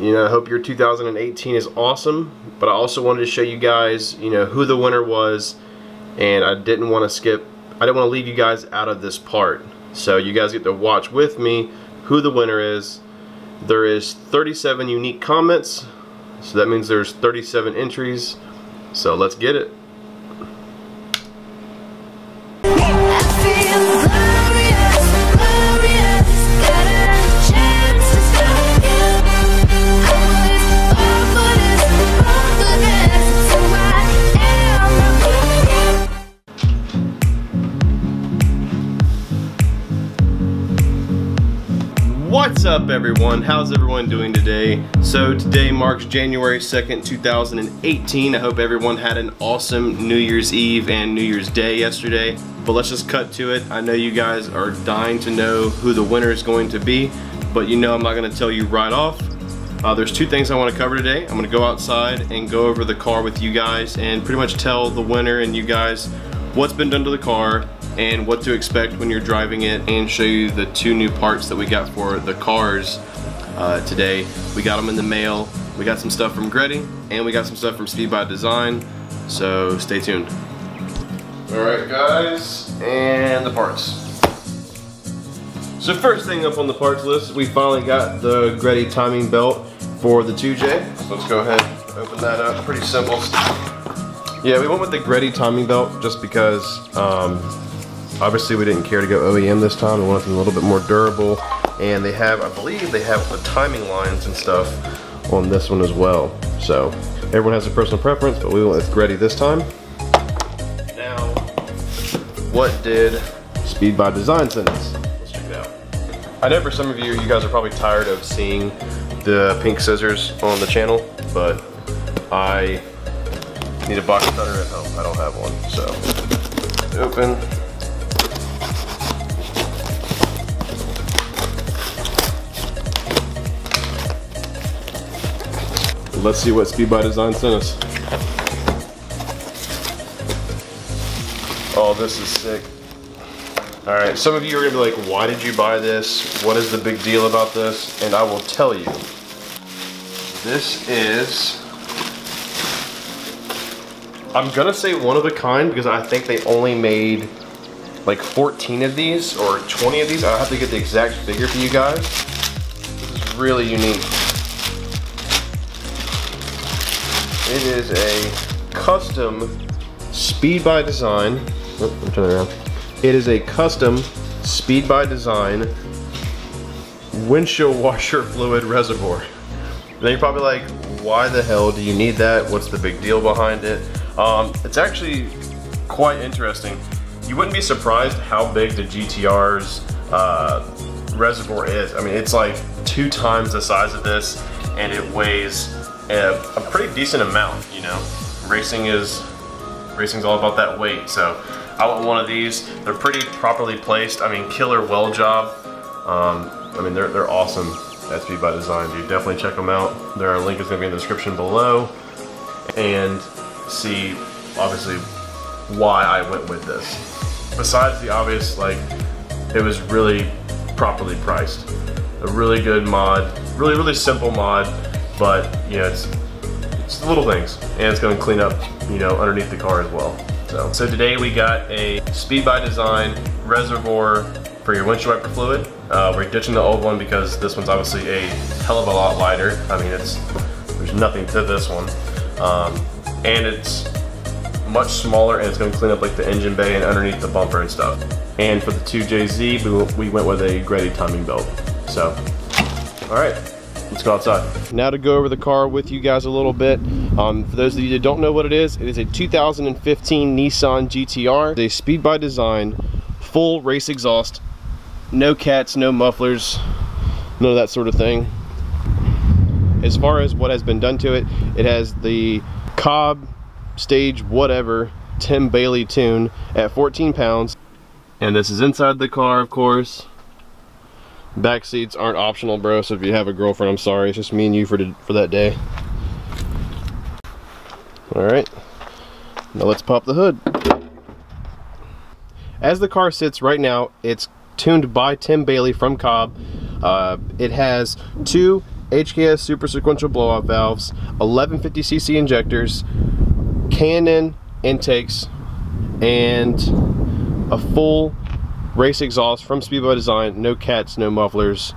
You know, I hope your 2018 is awesome, but I also wanted to show you guys, you know, who the winner was, and I didn't want to leave you guys out of this part. So you guys get to watch with me who the winner is. There is 37 unique comments, so that means there's 37 entries. So let's get it. What's up, everyone? How's everyone doing today? So today marks January 2nd, 2018. I hope everyone had an awesome New Year's Eve and New Year's Day yesterday. But let's just cut to it. I know you guys are dying to know who the winner is going to be, but you know I'm not going to tell you right off. There's two things I want to cover today. I'm going to go outside and go over the car with you guys and pretty much tell the winner and you guys what's been done to the car and what to expect when you're driving it, and show you the two new parts that we got for the cars today. We got them in the mail. We got some stuff from Gretty, and we got some stuff from Speed by Design, so stay tuned. Alright guys, and the parts. So first thing up on the parts list, we finally got the Gretty timing belt for the 2J. So let's go ahead and open that up. Pretty simple. Yeah, we went with the Gretty timing belt just because obviously we didn't care to go OEM this time. We wanted something a little bit more durable, and they have, I believe they have the timing lines and stuff on this one as well. So everyone has a personal preference, but we went with Gretty this time. Now, what did Speed by Design send us? Let's check it out. I know for some of you guys are probably tired of seeing the pink scissors on the channel, but I need a box cutter at home. I don't have one, so open. Let's see what Speed by Design sent us. Oh, this is sick. Alright, some of you are going to be like, why did you buy this? What is the big deal about this? And I will tell you. This is, I'm going to say one of a kind, because I think they only made like 14 of these or 20 of these. I'll have to get the exact figure for you guys. This is really unique. It is a custom Speed by Design. Oh, I'm turning around. It is a custom Speed by Design windshield washer fluid reservoir. Now you're probably like, why the hell do you need that? What's the big deal behind it? It's actually quite interesting. You wouldn't be surprised how big the GTR's reservoir is. I mean, it's like 2 times the size of this, and it weighs a pretty decent amount, you know. Racing's all about that weight, so I want one of these. They're pretty properly placed. I mean, killer weld job. I mean, they're awesome at Speed by Design, dude. Definitely check them out. Their link is going to be in the description below, and see obviously why I went with this. Besides the obvious, like, it was really properly priced. A really good mod, really simple mod. But you know, it's the little things, and it's going to clean up, you know, underneath the car as well. So today we got a Speed by Design reservoir for your windshield wiper fluid. We're ditching the old one because this one's obviously a hell of a lot lighter. I mean, there's nothing to this one, and it's much smaller, and it's going to clean up like the engine bay and underneath the bumper and stuff. And for the 2JZ, we went with a Gretty timing belt. So, all right. Let's go outside. Now to go over the car with you guys a little bit. For those of you that don't know what it is a 2015 Nissan GTR. It's a Speed by Design, full race exhaust, no cats, no mufflers, none of that sort of thing. As far as what has been done to it, it has the Cobb Stage whatever Tim Bailey tune at 14 pounds. And this is inside the car, of course. Back seats aren't optional, bro, so if you have a girlfriend, I'm sorry. It's just me and you for that day. Alright, now let's pop the hood. As the car sits right now, it's tuned by Tim Bailey from Cobb. It has 2 HKS super sequential blowout valves, 1150cc injectors, K&N intakes, and a full race exhaust from Speed by Design. No cats, no mufflers.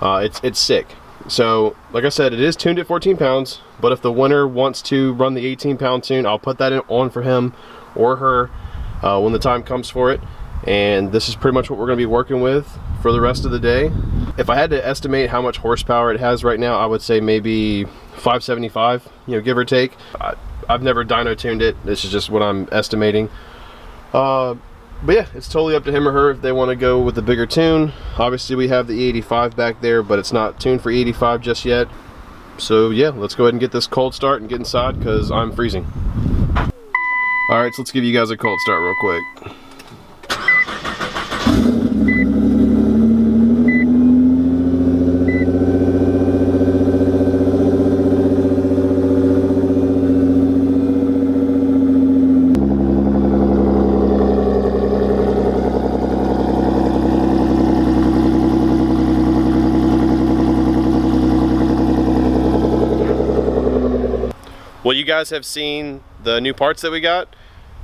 It's sick. So like I said, it is tuned at 14 pounds, but if the winner wants to run the 18-pound tune, I'll put that on for him or her when the time comes for it. And this is pretty much what we're going to be working with for the rest of the day. If I had to estimate how much horsepower it has right now, I would say maybe 575, you know, give or take. I've never dyno tuned it. This is just what I'm estimating. But yeah, it's totally up to him or her if they want to go with the bigger tune. Obviously we have the E85 back there, but it's not tuned for E85 just yet. So yeah, let's go ahead and get this cold start and get inside because I'm freezing. Alright, so let's give you guys a cold start real quick. Well, you guys have seen the new parts that we got.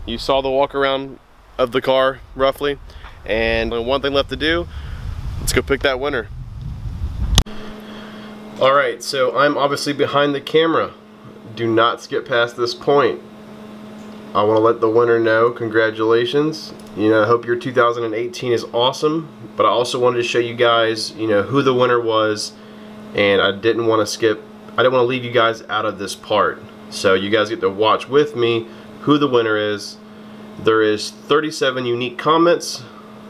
You saw the walk around of the car roughly, and one thing left to do. Let's go pick that winner. Alright, so I'm obviously behind the camera. Do not skip past this point. I want to let the winner know, congratulations. You know, I hope your 2018 is awesome, but I also wanted to show you guys, you know, who the winner was, and I didn't want to leave you guys out of this part. So you guys get to watch with me who the winner is. There is 37 unique comments,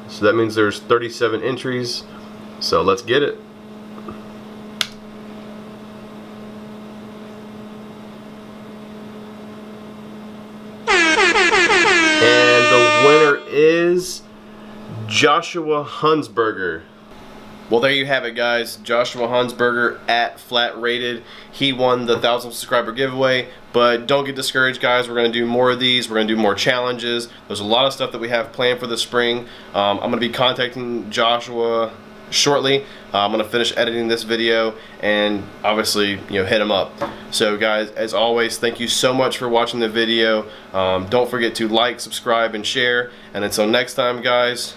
so that means there's 37 entries. So let's get it. And the winner is Joshua Hunsberger. Well, there you have it, guys. Joshua Hunsberger at Flat Rated. He won the 1,000 subscriber giveaway. But don't get discouraged, guys. We're going to do more of these. We're going to do more challenges. There's a lot of stuff that we have planned for the spring. I'm going to be contacting Joshua shortly. I'm going to finish editing this video and obviously, you know, hit him up. So guys, as always, thank you so much for watching the video. Don't forget to like, subscribe, and share. And until next time, guys,